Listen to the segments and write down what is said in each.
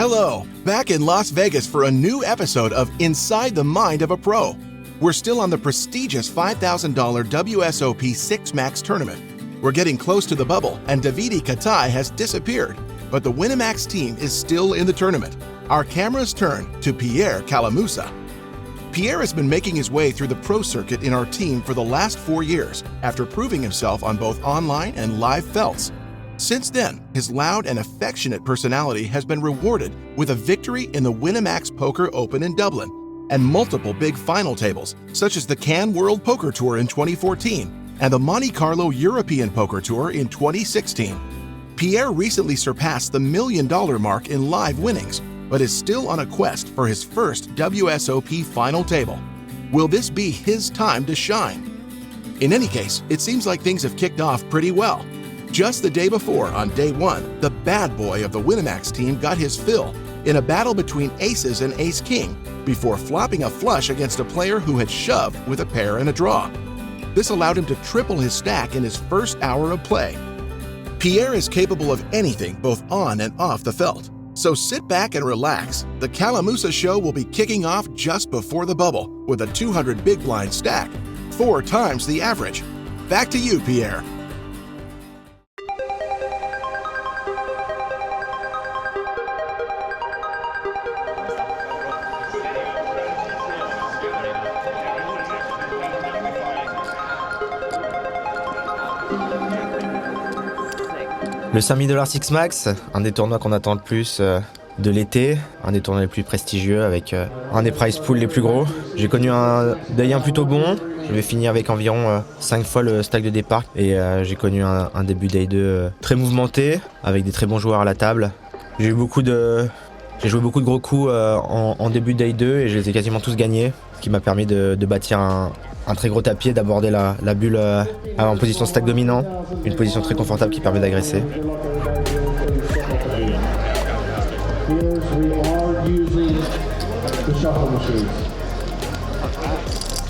Hello, back in Las Vegas for a new episode of Inside the Mind of a Pro. We're still on the prestigious $5,000 WSOP 6 Max tournament. We're getting close to the bubble, and Davidi Kitai has disappeared, but the Winamax team is still in the tournament. Our cameras turn to Pierre Calamusa. Pierre has been making his way through the pro circuit in our team for the last 4 years after proving himself on both online and live felts. Since then, his loud and affectionate personality has been rewarded with a victory in the Winamax Poker Open in Dublin and multiple big final tables, such as the Cannes World Poker Tour in 2014 and the Monte Carlo European Poker Tour in 2016. Pierre recently surpassed the $1 million mark in live winnings, but is still on a quest for his first WSOP final table. Will this be his time to shine? In any case, it seems like things have kicked off pretty well. Just the day before, on day one, the bad boy of the Winamax team got his fill in a battle between aces and ace-king before flopping a flush against a player who had shoved with a pair and a draw. This allowed him to triple his stack in his first hour of play. Pierre is capable of anything both on and off the felt, so sit back and relax. The Calamusa show will be kicking off just before the bubble with a 200 big blind stack, 4 times the average. Back to you, Pierre. Le 5000 $ Six Max, un des tournois qu'on attend le plus de l'été, un des tournois les plus prestigieux avec un des prize pools les plus gros. J'ai connu un day 1 plutôt bon, je vais finir avec environ 5 fois le stack de départ et j'ai connu un début day 2 très mouvementé avec des très bons joueurs à la table. J'ai joué beaucoup de gros coups en début de day 2 et je les ai quasiment tous gagnés, ce qui m'a permis de bâtir un très gros tapis et d'aborder la bulle en position stack dominant, une position très confortable qui permet d'agresser.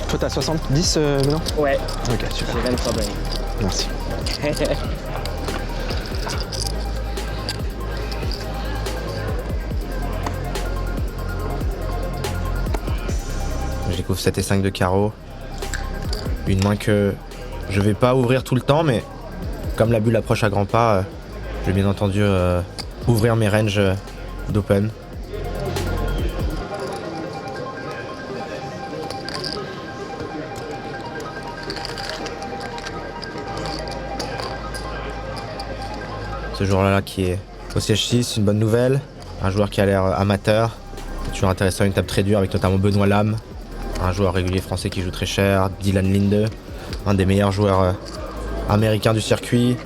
Toi t'as 70 maintenant ? Ouais. Ok, super. J'ai 23 bonnes. Merci. Je découvre 7 et 5 de carreau. Une main que je vais pas ouvrir tout le temps, mais comme la bulle approche à grands pas, je vais bien entendu ouvrir mes ranges d'open. Ce joueur-là qui est au siège 6, une bonne nouvelle. Un joueur qui a l'air amateur. C'est toujours intéressant, une table très dure avec notamment Benoît Lame. Un joueur régulier français qui joue très cher, Dylan Linde, un des meilleurs joueurs américains du circuit,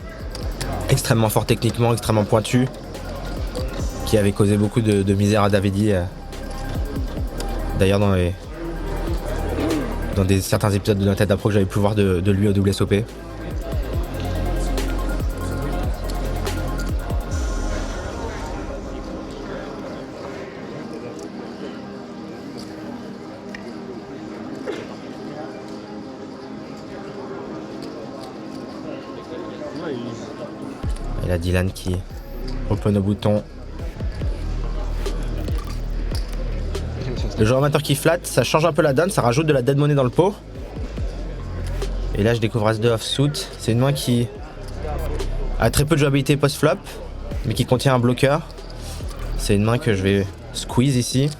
extrêmement fort techniquement, extrêmement pointu, qui avait causé beaucoup de misère à Davidi. D'ailleurs dans certains épisodes de notre tête d'appro que j'avais pu voir de lui au WSOP. Et là Dylan qui open au bouton. Le joueur amateur qui flatte, ça change un peu la donne, ça rajoute de la dead money dans le pot. Et là je découvre As-2 offsuit. C'est une main qui a très peu de jouabilité post-flop, mais qui contient un bloqueur. C'est une main que je vais squeeze ici.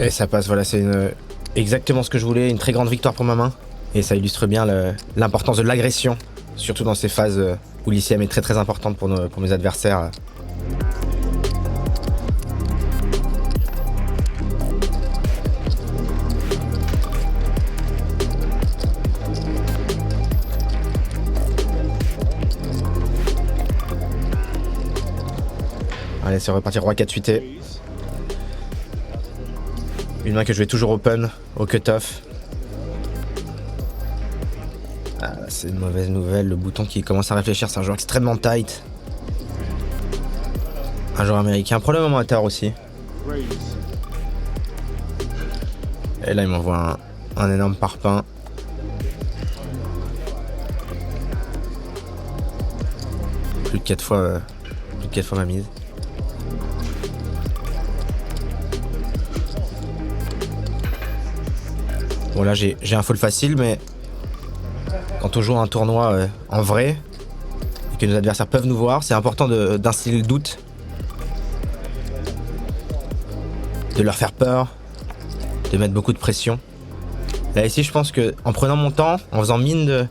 Et ça passe, voilà, c'est exactement ce que je voulais, une très grande victoire pour ma main. Et ça illustre bien l'importance de l'agression, surtout dans ces phases où l'ICM est très très importante pour mes adversaires. Allez, c'est reparti, roi 4 suité. Une main que je vais toujours open au cut-off. Ah, c'est une mauvaise nouvelle, le bouton qui commence à réfléchir, c'est un joueur extrêmement tight. Un joueur américain, probablement amateur aussi. Et là il m'envoie un énorme parpaing. Plus de 4 fois ma mise. Bon là j'ai un fold facile, mais quand on joue un tournoi en vrai et que nos adversaires peuvent nous voir, c'est important d'instiller le doute, de leur faire peur, de mettre beaucoup de pression. Là ici je pense que en prenant mon temps, en faisant mine de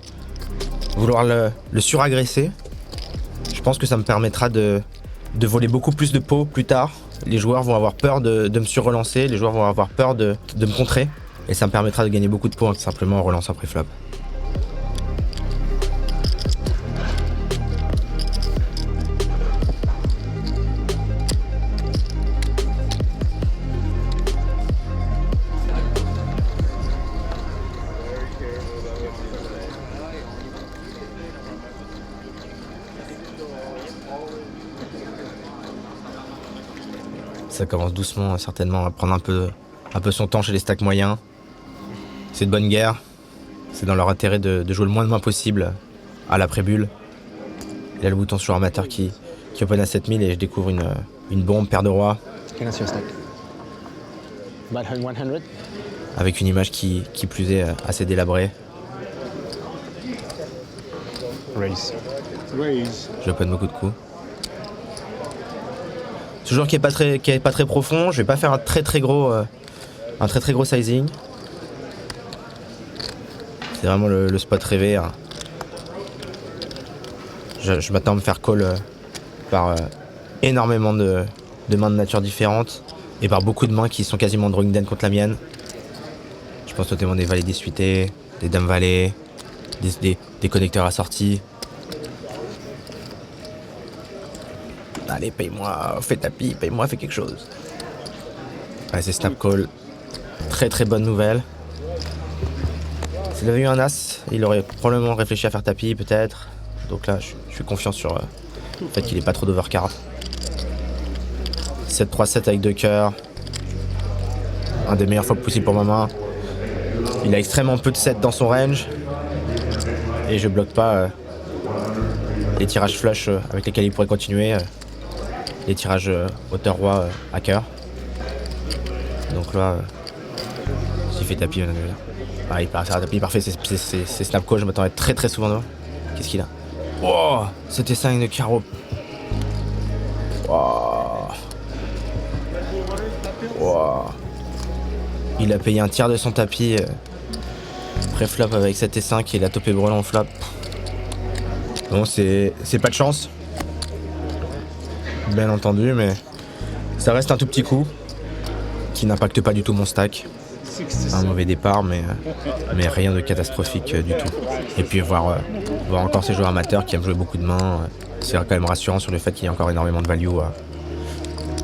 vouloir le suragresser, je pense que ça me permettra de voler beaucoup plus de pots plus tard. Les joueurs vont avoir peur de me surrelancer, les joueurs vont avoir peur de me contrer. Et ça me permettra de gagner beaucoup de points simplement en relançant pré-flop. Ça commence doucement certainement à prendre un peu son temps chez les stacks moyens. C'est de bonne guerre. C'est dans leur intérêt de jouer le moins de mains possible à l'après-bulle. Il y a le bouton sur amateur qui open à 7000 et je découvre une bombe, paire de rois. Avec une image qui plus est assez délabrée. Raise. J'open beaucoup de coups. Ce joueur qui est pas très profond, je vais pas faire un très très gros sizing. C'est vraiment le spot rêvé. Hein. Je m'attends à me faire call par énormément de mains de nature différentes et par beaucoup de mains qui sont quasiment drawing den contre la mienne. Je pense notamment des valets dissuités, des dames valets, des connecteurs assortis. Allez, paye-moi, fais tapis, paye-moi, fais quelque chose. Ouais, c'est snap call. Très très bonne nouvelle. S'il avait eu un as, il aurait probablement réfléchi à faire tapis peut-être. Donc là, je suis confiant sur le fait qu'il n'ait pas trop d'overcard. 7-3-7 avec 2 cœurs. Un des meilleurs flops possibles pour ma main. Il a extrêmement peu de 7 dans son range. Et je bloque pas les tirages flush avec lesquels il pourrait continuer. Les tirages hauteur roi à cœur. Donc là, s'il fait tapis, il part faire un tapis parfait, c'est snap call, je m'attendais très très souvent devant. Qu'est-ce qu'il a? Oh, c'était 5 de carreau. Wow. Wow. Il a payé un tiers de son tapis pré-flop avec 7 et 5 et il a topé brelan en flop. Bon, c'est pas de chance. Bien entendu, mais ça reste un tout petit coup qui n'impacte pas du tout mon stack. Un mauvais départ, mais rien de catastrophique du tout. Et puis voir encore ces joueurs amateurs qui aiment jouer beaucoup de mains, c'est quand même rassurant sur le fait qu'il y a encore énormément de value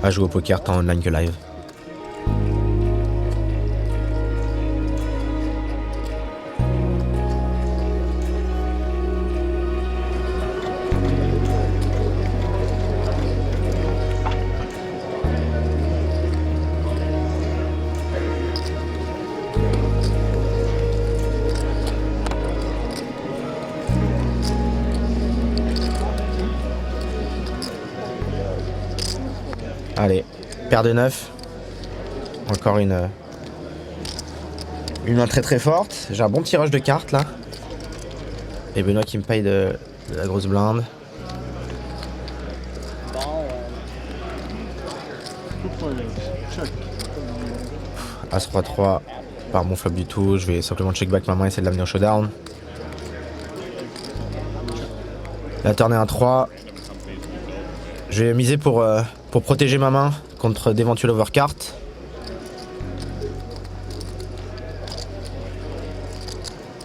à jouer au poker tant online que live. Allez, paire de 9. Encore une main très très forte. J'ai un bon tirage de cartes là. Et Benoît qui me paye de la grosse blinde. As 3-3, pas bon flop du tout. Je vais simplement check back ma main et essayer de l'amener au showdown. La turn est un 3. Je vais miser pour protéger ma main contre d'éventuels overcards.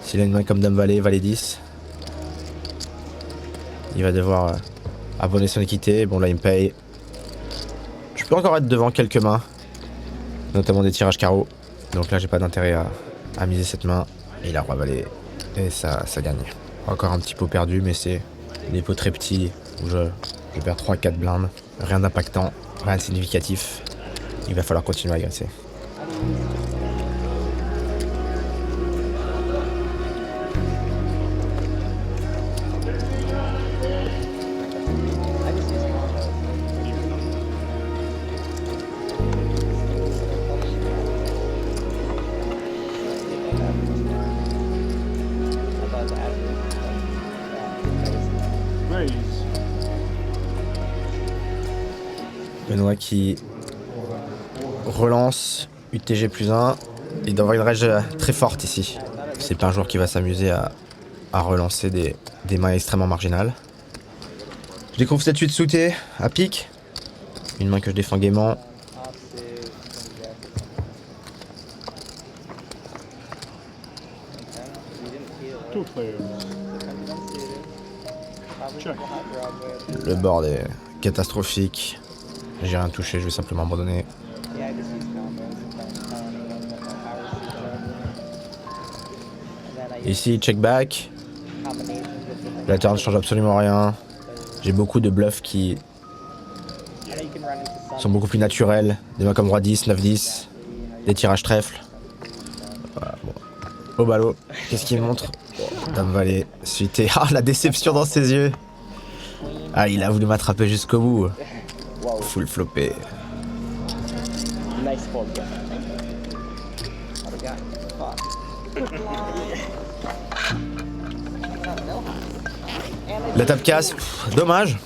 S'il a une main comme dame valet, valet 10, il va devoir abonner son équité. Bon là il me paye. Je peux encore être devant quelques mains, notamment des tirages carreaux. Donc là j'ai pas d'intérêt à miser cette main. Et il a roi valet et ça gagne. Encore un petit pot perdu, mais c'est des pots très petits où je perds 3-4 blindes. Rien d'impactant, rien de significatif. Il va falloir continuer à agresser. Benoît qui relance UTG plus 1. Il doit avoir une range très forte ici. C'est pas un joueur qui va s'amuser à relancer des mains extrêmement marginales. Je découvre cette 8 sauté à pic. Une main que je défends gaiement. Le board est catastrophique. J'ai rien touché, je vais simplement abandonner. Ici, check back. La turn ne change absolument rien. J'ai beaucoup de bluffs qui sont beaucoup plus naturels. Des mains comme roi 10, 9 10. Des tirages trèfle. Voilà, bon. Au ballot, qu'est-ce qu'il montre? Dame valet, suité. Ah, la déception dans ses yeux. Ah, il a voulu m'attraper jusqu'au bout. Full floppé. La table casse, dommage.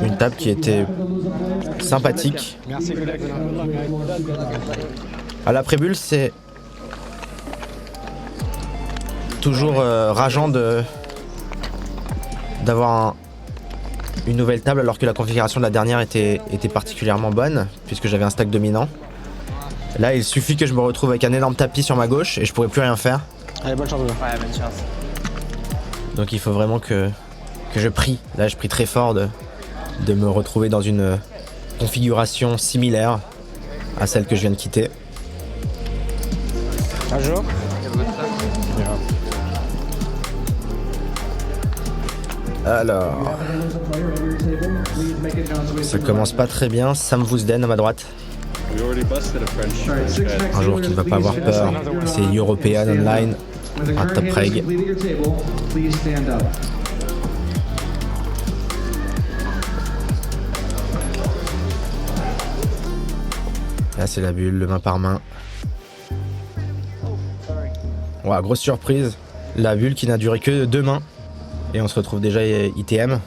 Une table qui était sympathique. À l'après-bulle, c'est toujours rageant d'avoir une nouvelle table alors que la configuration de la dernière était particulièrement bonne puisque j'avais un stack dominant. Là, il suffit que je me retrouve avec un énorme tapis sur ma gauche et je pourrais plus rien faire. Allez, bonne chance. Ouais, bonne chance. Donc il faut vraiment que je prie. Là, je prie très fort de me retrouver dans une configuration similaire à celle que je viens de quitter. Bonjour. Alors, ça commence pas très bien. Sam Woosden à ma droite. Un joueur qui ne va pas avoir peur. C'est European Online, un top reg. Là, c'est la bulle, main par main. Ouais, grosse surprise. La bulle qui n'a duré que 2 mains. Et on se retrouve déjà ITM.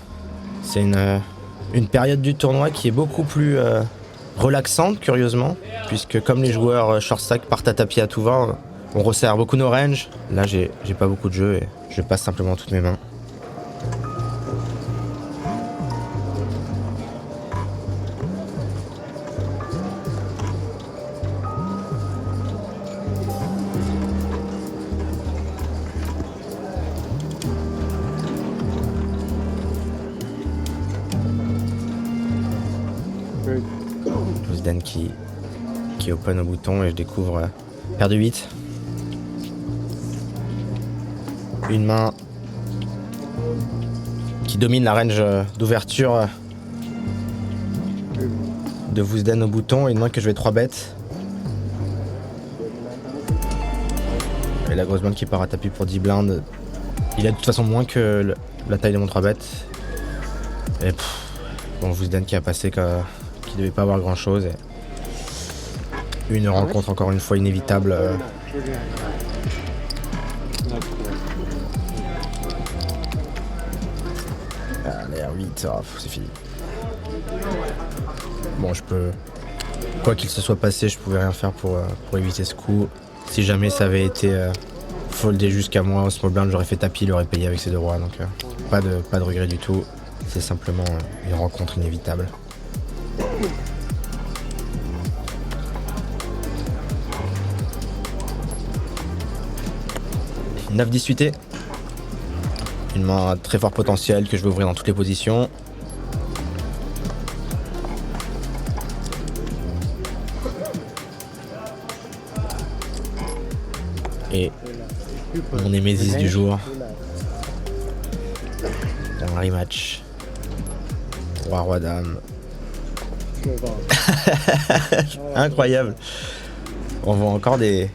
C'est une période du tournoi qui est beaucoup plus relaxante, curieusement. Puisque comme les joueurs short stack partent à tapis à tout va, on resserre beaucoup nos ranges. Là, j'ai pas beaucoup de jeu et je passe simplement toutes mes mains. Woosden qui open au bouton et je découvre paire de 8. Une main qui domine la range d'ouverture de Woosden au bouton et une main que je vais 3 bêtes. Et la grosse main qui part à tapis pour 10 blindes. Il a de toute façon moins que la taille de mon 3 bêtes. Et bon, Woosden qui a passé qui devait pas avoir grand chose. Une rencontre encore une fois inévitable. Allez, R8, c'est fini. Bon, je peux... Quoi qu'il se soit passé, je pouvais rien faire pour éviter ce coup. Si jamais ça avait été foldé jusqu'à moi au small blind, j'aurais fait tapis, il aurait payé avec ses 2 rois. Donc pas de regret du tout. C'est simplement une rencontre inévitable. « 9-18. Une main à très fort potentiel que je vais ouvrir dans toutes les positions. Et mon némésis du jour. Un rematch. Roi dame. Incroyable. On voit encore des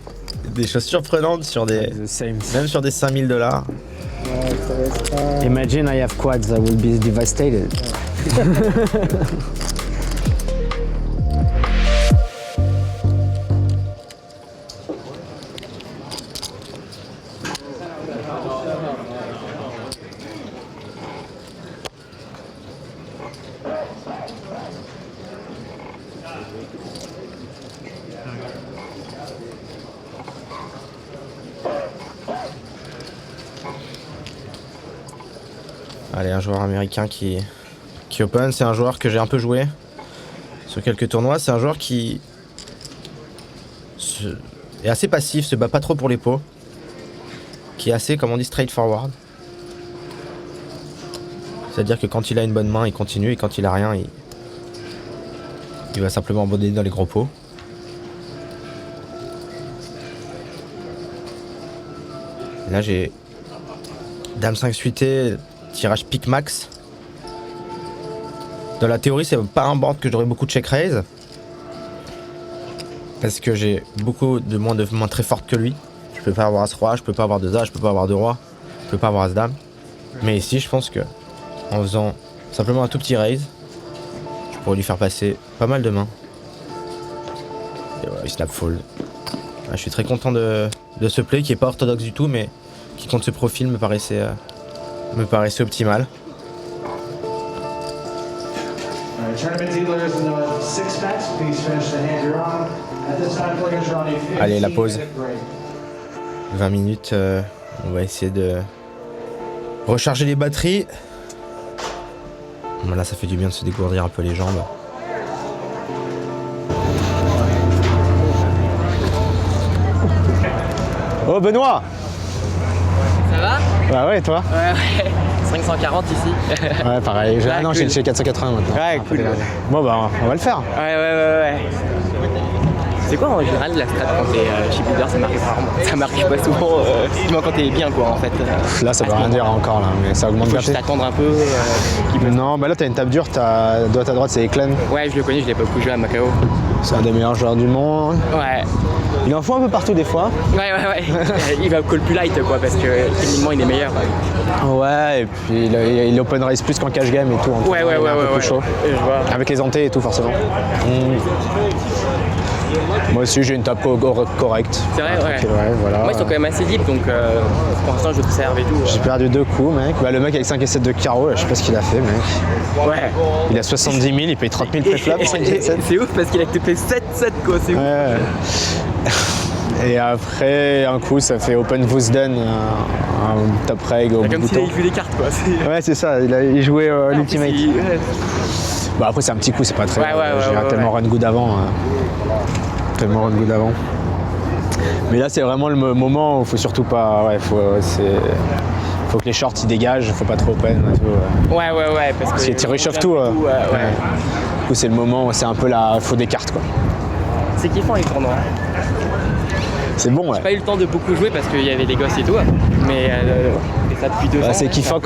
choses surprenantes sur même sur des $5000. Imagine I have quads, I will be devastated. Allez, un joueur américain qui open, c'est un joueur que j'ai un peu joué sur quelques tournois. C'est un joueur qui est assez passif, se bat pas trop pour les pots, qui est assez, comme on dit, straightforward. C'est-à-dire que quand il a une bonne main, il continue, et quand il a rien, il va simplement abandonner dans les gros pots. Et là, j'ai Dame 5 suité, tirage pick max. Dans la théorie, c'est pas un board que j'aurais beaucoup de check raise. Parce que j'ai beaucoup de mains très fortes que lui. Je peux pas avoir As-Roi, je peux pas avoir 2 As, je peux pas avoir 2 Rois, je peux pas avoir As-Dame. Mais ici, je pense que en faisant simplement un tout petit raise, je pourrais lui faire passer pas mal de mains. Et voilà, il snap fold. Je suis très content de ce play qui est pas orthodoxe du tout, mais qui contre ce profil me paraissait optimal. Allez, la pause. 20 minutes, on va essayer de recharger les batteries. Bon, là, ça fait du bien de se dégourdir un peu les jambes. Oh Benoît! Ça va? Bah ouais, et toi? Ouais. 540 ici. Ouais, pareil. Ouais, non, cool. j'ai 480 maintenant. Ouais, cool. Bon bah, on va le faire. Ouais. C'est quoi en général la strat quand t'es chip leader? Ça marche pas souvent, effectivement quand t'es bien quoi en fait. Là, ça veut rien dire encore là, mais ça augmente Faut bien. juste attendre un peu. Non, bah là, t'as une table dure, droite à droite, c'est Eklen. Ouais, je le connais, je l'ai pas beaucoup joué à Macao. C'est un des meilleurs joueurs du monde. Ouais. Il en faut un peu partout des fois. Ouais. Il va call plus light quoi parce que techniquement il est meilleur. Ouais, et puis il open raise plus qu'en cash game et tout. Ouais. Il est un peu plus chaud. Je vois. Avec les antés et tout, forcément. Moi aussi, j'ai une table correcte. C'est vrai, ouais. Voilà. Moi ils sont quand même assez deep donc pour l'instant je observe et tout. J'ai perdu 2 coups, mec. Bah, le mec avec 5 et 7 de carreau, là, je sais pas ce qu'il a fait, mec. Ouais. Il a 70 000, il paye 30 000 préflop. C'est ouf parce qu'il a fait 7-7 quoi, c'est ouf. Ouais. Et après, un coup, ça fait Open Vousden, un top reg au Comme bouton. s'il avait vu des cartes quoi. Ouais, c'est ça, il jouait l'ultimate. Ouais. Bah après, c'est un petit coup, c'est pas très. Ouais, j'ai tellement run good avant. Tellement run good avant. Mais là, c'est vraiment le moment où il faut surtout pas. Ouais, faut que les shorts ils dégagent, faut pas trop open. Et tout, Ouais, parce que. Si tu réchauffes tout. Ouais. Du coup, c'est le moment où c'est un peu la. Faut des cartes quoi. C'est kiffant les tournois. C'est bon, ouais. J'ai pas eu le temps de beaucoup jouer parce qu'il y avait des gosses et tout, mais ça depuis 2 ans. C'est kiffant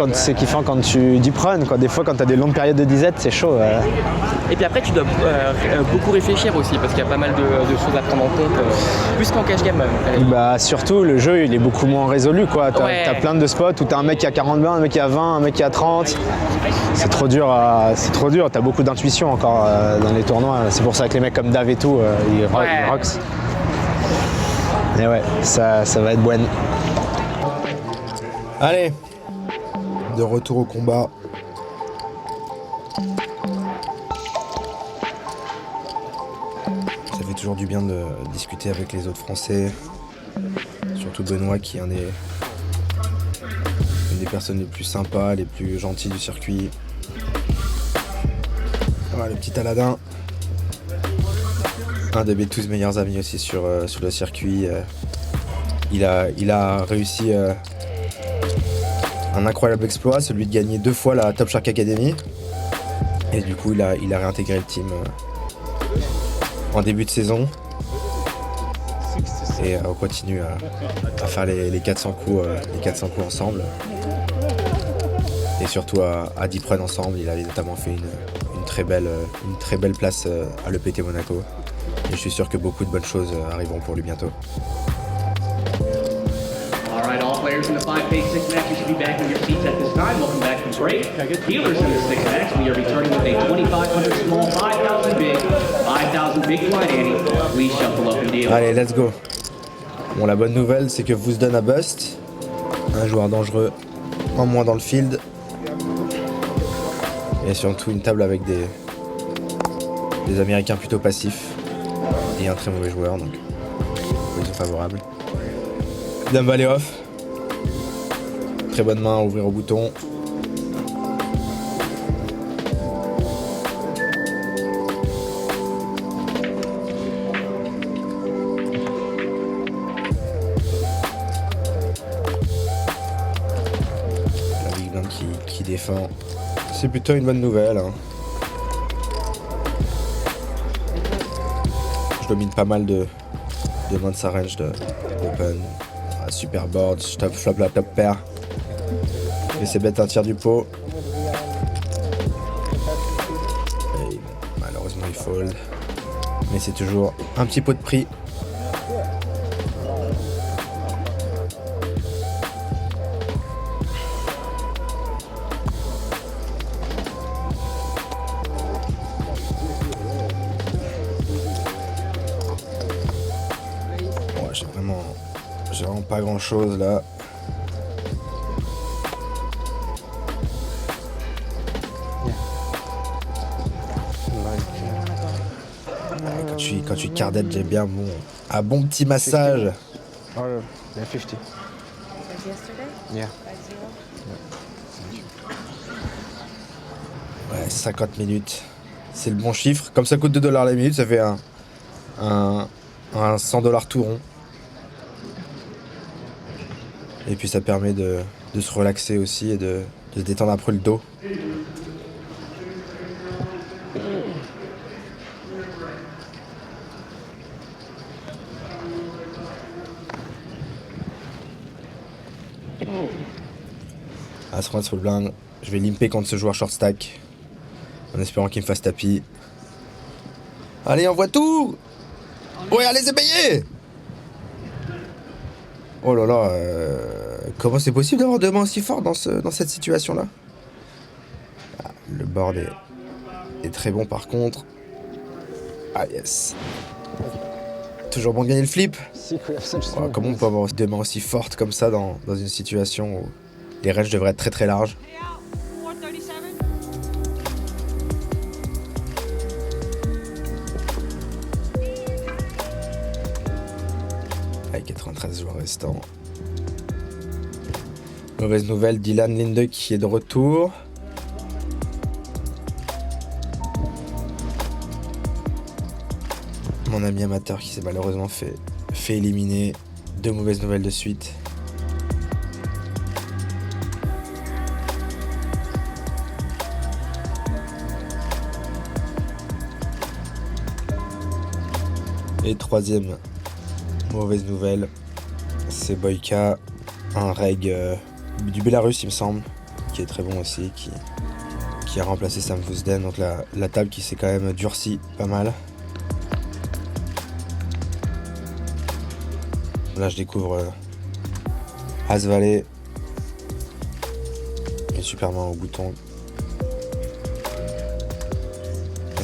quand tu deep run, quoi. Des fois, quand t'as des longues périodes de disette, c'est chaud. Et puis après, tu dois beaucoup réfléchir aussi parce qu'il y a pas mal de choses à prendre en compte, plus qu'en cash game. Bah surtout, le jeu, il est beaucoup moins résolu, quoi. T'as plein de spots où t'as un mec qui a 40 bains, un mec qui a 20, un mec qui a 30. C'est trop dur. T'as beaucoup d'intuition encore dans les tournois. C'est pour ça que les mecs comme Dav et tout, ils rox. Et ouais, ça va être bon. Allez, de retour au combat. Ça fait toujours du bien de discuter avec les autres Français, surtout Benoît qui est une des personnes les plus sympas, les plus gentilles du circuit. Voilà, le petit Aladin. Un de mes 12 meilleurs amis aussi sur le circuit. Il a réussi un incroyable exploit, celui de gagner 2 fois la Top Shark Academy. Et du coup, il a réintégré le team en début de saison. Et on continue à faire les 400 coups ensemble. Et surtout à deep run ensemble. Il avait notamment fait une très belle place à l'EPT Monaco. Et je suis sûr que beaucoup de bonnes choses arriveront pour lui bientôt. All right, all players in the 5-phase 6 match, you should be back in your seats at this time. Welcome back from break. Dealers in the 6 match, we are returning with a 2,500 small, 5,000 big, 5,000 big blind Annie. Please shuffle up and deal. Allez, let's go. Bon, la bonne nouvelle, c'est que Vousden a bust. Un joueur dangereux en moins dans le field. Et surtout une table avec des Américains plutôt passifs. Et un très mauvais joueur, donc position favorable. Dame valet off. Très bonne main à ouvrir au bouton. La big blind qui défend. C'est plutôt une bonne nouvelle. Hein. Je domine pas mal de main de sa range d'open. Super board, top flop, la top pair. Et c'est bête un tir du pot. Et malheureusement il fold. Mais c'est toujours un petit pot de prix. Bon, j'ai vraiment pas grand chose là. Quand tu cardette, j'ai bien un bon petit massage. Oh, yeah, 50. As yesterday? Yeah. 5-0. Ouais, 50 minutes. C'est le bon chiffre. Comme ça coûte $2 la minute, ça fait un $100 tout rond. Et puis ça permet de se relaxer aussi et de se détendre après le dos. À ce point, full blind, je vais limper contre ce joueur short stack en espérant qu'il me fasse tapis. Allez, envoie tout! Ouais, allez, c'est payé! Oh là là, comment c'est possible d'avoir deux mains aussi fortes dans cette situation-là? Ah, le board est très bon par contre. Ah yes. Toujours bon de gagner le flip. Oh, comment on peut avoir deux mains aussi fortes comme ça dans une situation où les ranges devraient être très très larges? Avec 93 joueurs restants. Mauvaise nouvelle, Dylan Linde qui est de retour. Mon ami amateur qui s'est malheureusement fait éliminer. Deux mauvaises nouvelles de suite. Et troisième mauvaise nouvelle, c'est Boyka, un reg du Bélarus il me semble, qui est très bon aussi, qui a remplacé Sam Vuzden, donc la table qui s'est quand même durcie pas mal. Là je découvre As Valet et super main au bouton.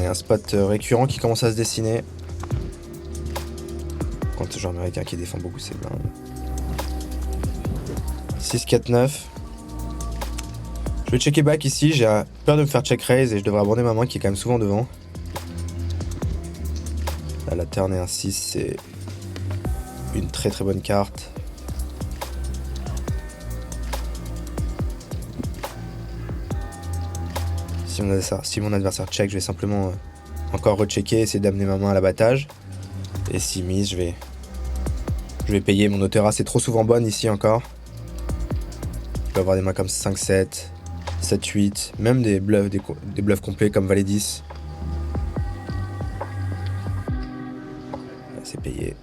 Et un spot récurrent qui commence à se dessiner. Contre ce joueur américain qui défend beaucoup ses blindes. 6-4-9. Je vais checker back ici, j'ai peur de me faire check raise et je devrais aborder ma main qui est quand même souvent devant. Là, la turn et un 6, c'est une très très bonne carte. Si mon adversaire check, je vais simplement encore rechecker, essayer d'amener ma main à l'abattage. Et si mise, je vais payer. Mon hauteur A, c'est trop souvent bonne ici encore. Je peux avoir des mains comme 5-7, 7-8, même des bluffs complets comme Valet 10. C'est payé.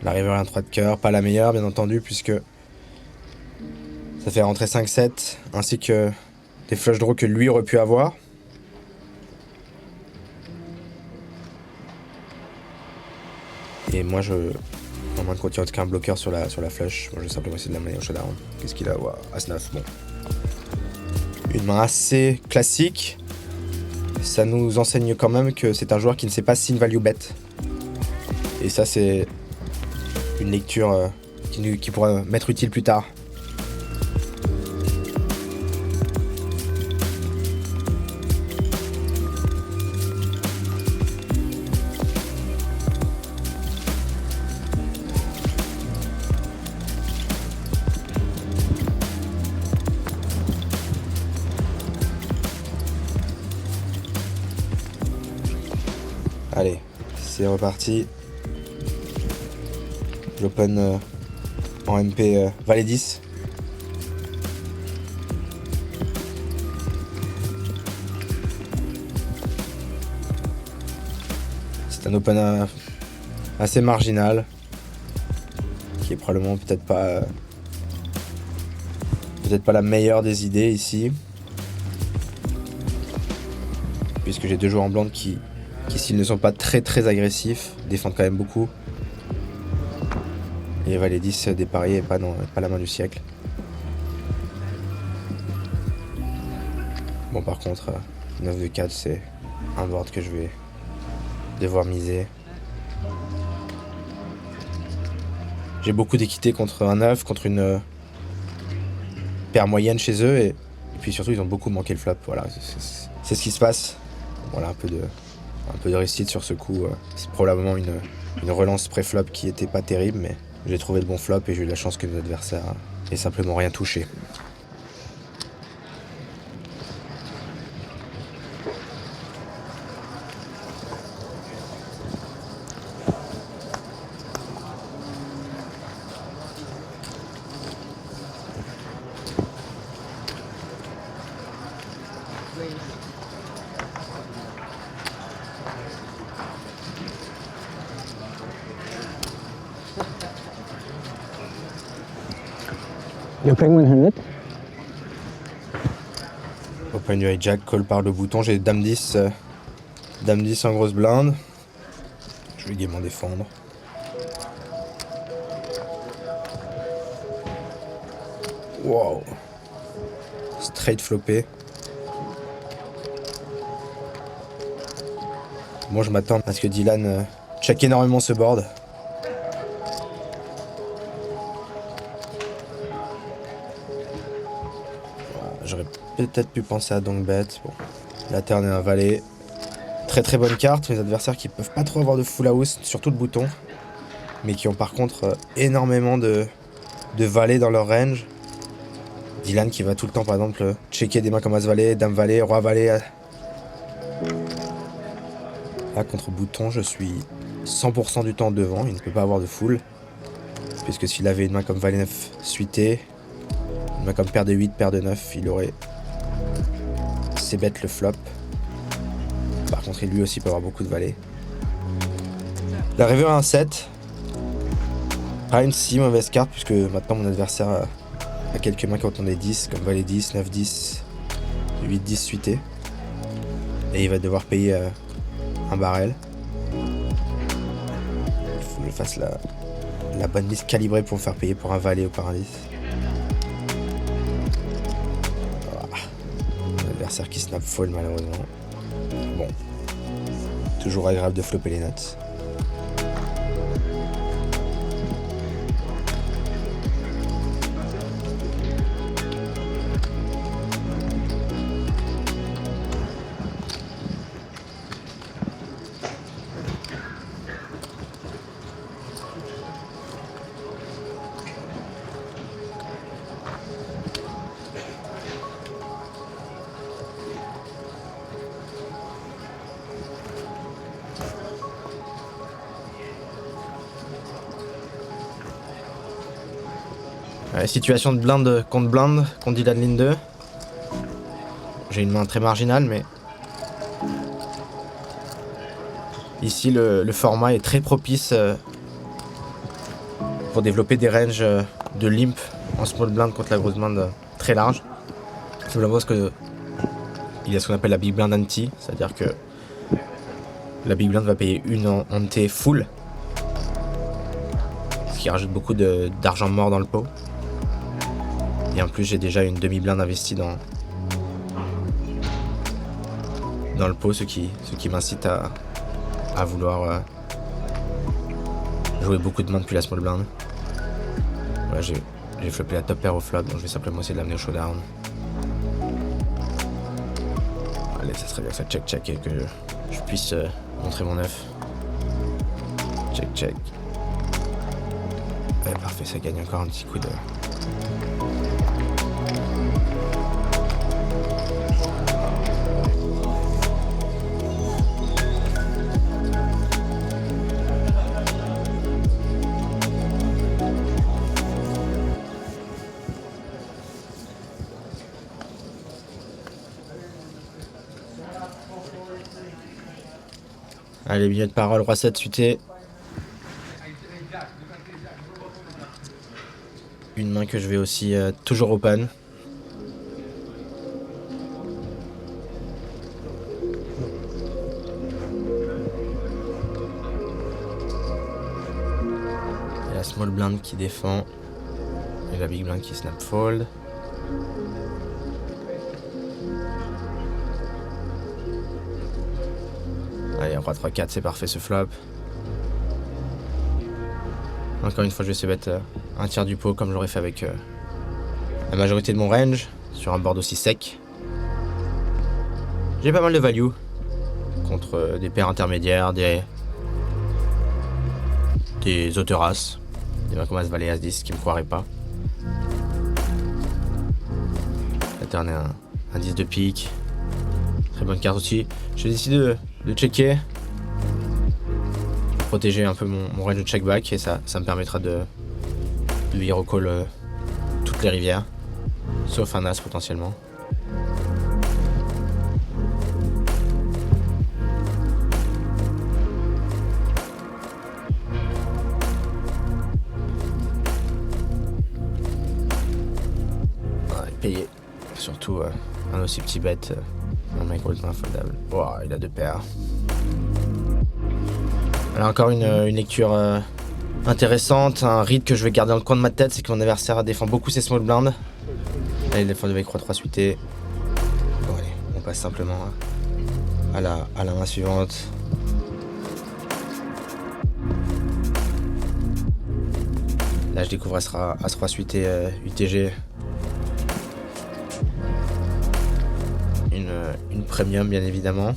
La river 1-3 de cœur, pas la meilleure bien entendu puisque ça fait rentrer 5-7 ainsi que des flush draws que lui aurait pu avoir. Et moi à moins de continuer en tout cas un bloqueur sur la flush, moi je vais simplement essayer de l'amener au showdown. Qu'est-ce qu'il a? As-9, bon. Une main assez classique. Ça nous enseigne quand même que c'est un joueur qui ne sait pas sin value bet. Et ça, c'est une lecture qui pourra m'être utile plus tard. Allez, c'est reparti. J'open en MP Valet 10. C'est un open assez marginal, qui est probablement peut-être pas la meilleure des idées ici, puisque j'ai deux joueurs en blanc qui s'ils ne sont pas très agressifs, défendent quand même beaucoup. Et Valet 10 dépareillé et pas la main du siècle. Bon, par contre, 9 de 4, c'est un board que je vais devoir miser. J'ai beaucoup d'équité contre un 9, contre une paire moyenne chez eux, et puis surtout ils ont beaucoup manqué le flop. Voilà, c'est ce qui se passe. Voilà, un peu de réussite sur ce coup. C'est probablement une relance pré-flop qui était pas terrible, mais j'ai trouvé le bon flop et j'ai eu la chance que nos adversaires aient simplement rien touché. You're playing 100? Open du hijack, call par le bouton, j'ai dame 10 en grosse blinde. Je vais gaiement défendre. Wow. Straight floppé. Moi je m'attends à ce que Dylan check énormément ce board. J'aurais peut-être pu penser à donk bet. Bon. La turn est un valet. Très bonne carte. Mes adversaires qui peuvent pas trop avoir de full house, surtout le bouton. Mais qui ont par contre énormément de valets dans leur range. Dylan qui va tout le temps par exemple checker des mains comme As-Valet, Dame-Valet, Roi-Valet. Là contre bouton je suis 100% du temps devant. Il ne peut pas avoir de full. Puisque s'il avait une main comme Valet 9 suité, une main comme paire de 8, paire de 9, il aurait c'est bête le flop. Par contre, lui aussi peut avoir beaucoup de valets. La river a un 7. Pas une si mauvaise carte, puisque maintenant mon adversaire a quelques mains qui ont des 10, comme Valet 10, 9, 10, 8, 10 suité. Et il va devoir payer un barrel. Il faut que je fasse la bonne liste calibrée pour me faire payer pour un valet ou par un 10. Adversaire qui snap fold malheureusement. Bon. Toujours agréable de flopper les notes. Situation de blinde contre Dylan Ligne 2. J'ai une main très marginale, mais ici le format est très propice pour développer des ranges de limp en small blind contre la grosse blinde très large. Simplement parce que il y a ce qu'on appelle la big blind anti, c'est-à-dire que la big blind va payer une ante full, ce qui rajoute beaucoup d'argent mort dans le pot. Et en plus j'ai déjà une demi-blinde investie dans le pot, ce qui m'incite à vouloir jouer beaucoup de mains depuis la small blind. Voilà, j'ai flopé la top pair au flop, donc je vais simplement essayer de l'amener au showdown. Allez, ça serait bien que ça check et que je puisse montrer mon œuf. Check. Ouais, parfait, ça gagne encore un petit coup de... Allez, milieu de parole, roi 7 suité. Une main que je vais aussi toujours open. Et la small blind qui défend. Et la big blind qui snap fold. Allez, roi 3-4, c'est parfait ce flop. Encore une fois, je vais essayer de mettre un tiers du pot comme j'aurais fait avec la majorité de mon range, sur un board aussi sec. J'ai pas mal de value contre des paires intermédiaires, des autoras, des mains comme As-Valet, As-10 qui me croiraient pas. La turn est un 10 de pique. Très bonne carte aussi. J'ai décidé de checker. Protéger un peu mon range de check back et ça me permettra de hero call toutes les rivières. Sauf un as potentiellement. Ouais, payé. Surtout un aussi petit bet. Un mec complètement infoldable. Wow, il a deux paires. Alors encore une lecture intéressante, un read que je vais garder dans le coin de ma tête, c'est que mon adversaire défend beaucoup ses small blinds. Là, il défend avec roi 3 suité. Bon allez, on passe simplement à la main suivante. Là, je découvre As-3 suité UTG. Une premium, bien évidemment.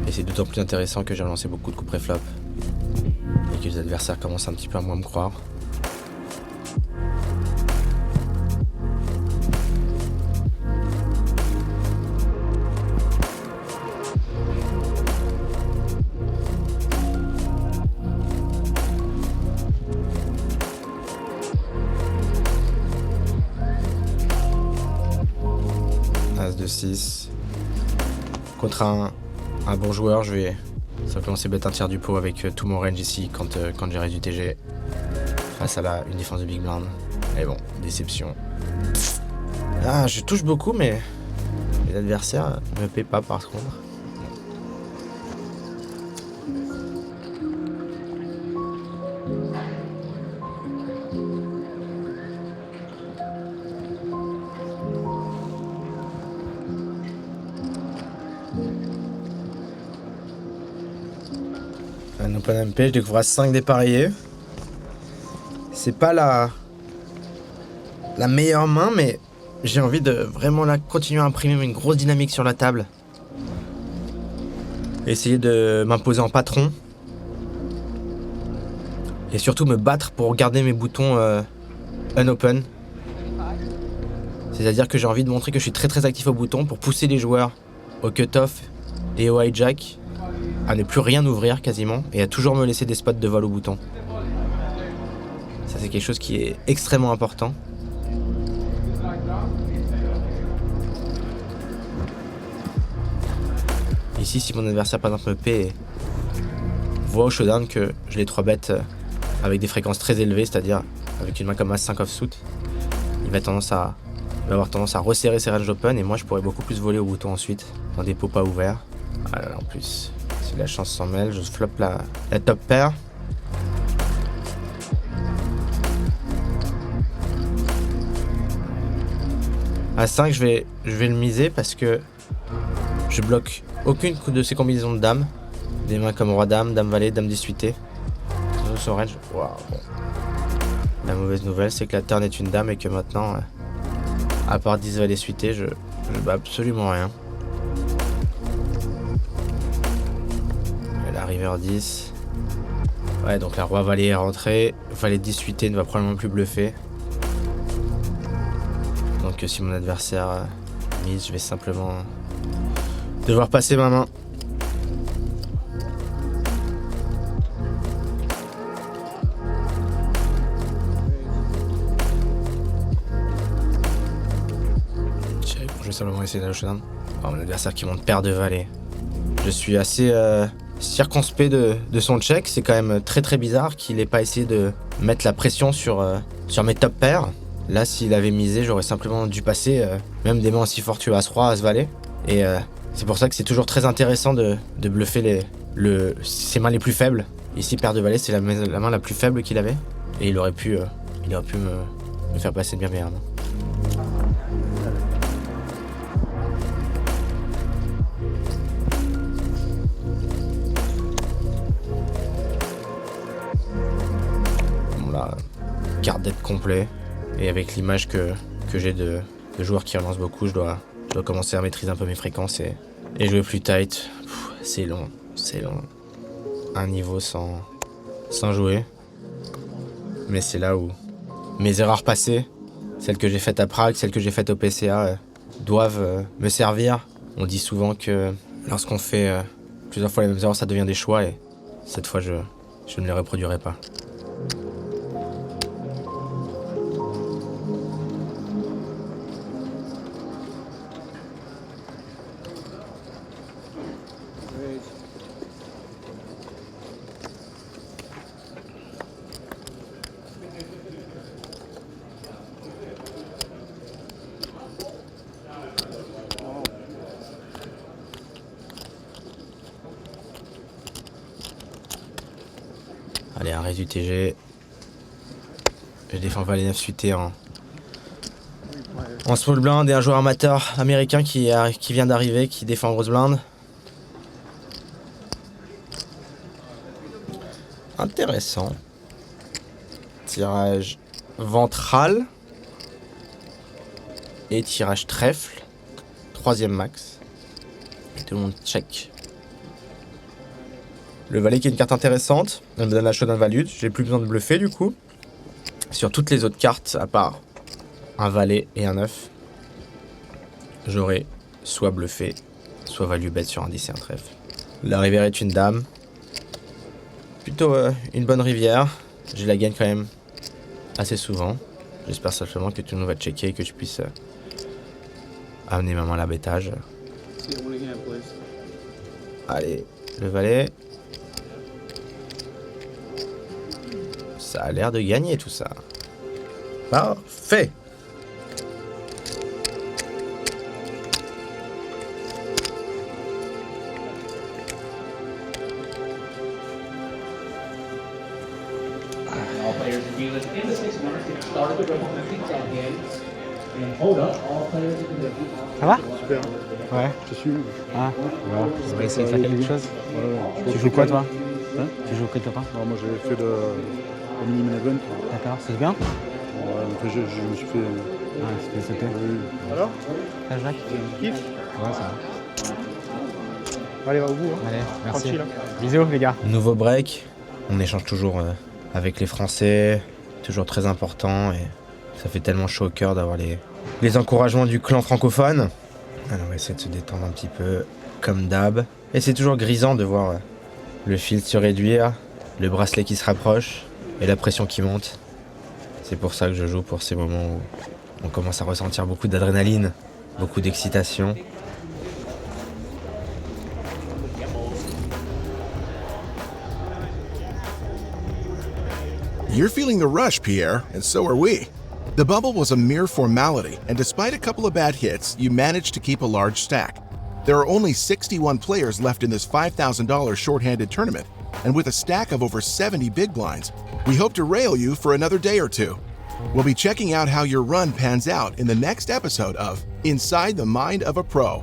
Et c'est d'autant plus intéressant que j'ai relancé beaucoup de coups pré-flop. Et que les adversaires commencent un petit peu à moins me croire. As de 6. Contre un bon joueur, je vais simplement essayer de mettre un tiers du pot avec tout mon range ici quand j'ai réduit TG. Face à une défense de big blind. Et bon, déception. Ah, je touche beaucoup, mais les adversaires ne me paient pas par contre. Un open MP, je découvre à 5 dépareillés. C'est pas la meilleure main, mais j'ai envie de vraiment là continuer à imprimer une grosse dynamique sur la table. Essayer de m'imposer en patron. Et surtout me battre pour garder mes boutons unopen. C'est-à-dire que j'ai envie de montrer que je suis très très actif au bouton pour pousser les joueurs au cut-off et au hijack à ne plus rien ouvrir quasiment et à toujours me laisser des spots de vol au bouton. Ça c'est quelque chose qui est extrêmement important. Ici, si mon adversaire par exemple me paie et voit au showdown que je l'ai 3 bêtes avec des fréquences très élevées, c'est-à-dire avec une main comme As-5 offsuit, il va avoir tendance à resserrer ses ranges open et moi je pourrais beaucoup plus voler au bouton ensuite dans des pots pas ouverts. Ah là là, en plus, si la chance s'en mêle, je flop la top pair. À 5, je vais le miser parce que je bloque aucune de ces combinaisons de dames. Des mains comme roi-dame, dame-valet, dame 18. Sur range. Wow. Bon. La mauvaise nouvelle, c'est que la turn est une dame et que maintenant, à part 10 valets suités, je bats absolument rien. Et la river 10. Ouais, donc la roi-valet est rentrée. Valet 18 ne va probablement plus bluffer. Donc si mon adversaire mise, je vais simplement devoir passer ma main. Je vais simplement essayer d'aller au showdown. Oh, mon adversaire qui monte paire de valets. Je suis assez circonspect de son check. C'est quand même très très bizarre qu'il ait pas essayé de mettre la pression sur mes top pairs. Là, s'il avait misé, j'aurais simplement dû passer même des mains aussi fortueux As-Roi, As-Valet. Et c'est pour ça que c'est toujours très intéressant de bluffer ses mains les plus faibles. Ici, paire de valets, c'est la main la plus faible qu'il avait. Et il aurait pu me faire passer de bien meilleure main. Carte d'être complet, et avec l'image que j'ai de joueurs qui relancent beaucoup, je dois commencer à maîtriser un peu mes fréquences et jouer plus tight. C'est long. Un niveau sans jouer, mais c'est là où mes erreurs passées, celles que j'ai faites à Prague, celles que j'ai faites au PCA, doivent me servir. On dit souvent que lorsqu'on fait plusieurs fois les mêmes erreurs, ça devient des choix, et cette fois je ne les reproduirai pas. Allez, un raise du TG. Je défends valet 9 suité en small blind, et un joueur amateur américain qui vient d'arriver, qui défend en grosse blind. Intéressant. Tirage ventral et tirage trèfle. 3e max. Et tout le monde check. Le valet qui est une carte intéressante, elle me donne la showdown value, j'ai plus besoin de bluffer du coup. Sur toutes les autres cartes, à part un valet et un 9, j'aurai soit bluffé, soit value bet sur un 10 et un trèfle. La rivière est une dame. Plutôt une bonne rivière, je la gagne quand même assez souvent. J'espère simplement que tout le monde va checker et que je puisse amener ma main à l'arbêtage. Allez, le valet. Ça a l'air de gagner tout ça. Parfait. All players in Venus in the 6 minutes get started with a 50 game. And hold up, all players in the Ça va? Super. Ouais. Je te suis. Ah, voilà. On va essayer de faire quelque chose. Ouais. Tu joues quoi toi? Hein? Tu joues quel top 1? Alors, moi j'ai fait le mini event. D'accord, c'est bien? Ouais, je me suis fait. Ah, c'était sauté. Alors? Ah, Jacques? Kiff? Ouais, ça va. Allez, va au bout. Hein. Allez, merci. Tranquille, hein. Bisous les gars. Nouveau break. On échange toujours avec les Français. Toujours très important, et ça fait tellement chaud au cœur d'avoir les encouragements du clan francophone. Alors on va essayer de se détendre un petit peu comme d'hab. Et c'est toujours grisant de voir le fil se réduire, le bracelet qui se rapproche et la pression qui monte. C'est pour ça que je joue, pour ces moments où on commence à ressentir beaucoup d'adrénaline, beaucoup d'excitation. You're feeling the rush, Pierre, and so are we. The bubble was a mere formality, and despite a couple of bad hits, you managed to keep a large stack. There are only 61 players left in this $5,000 shorthanded tournament, and with a stack of over 70 big blinds, we hope to rail you for another day or two. We'll be checking out how your run pans out in the next episode of Inside the Mind of a Pro.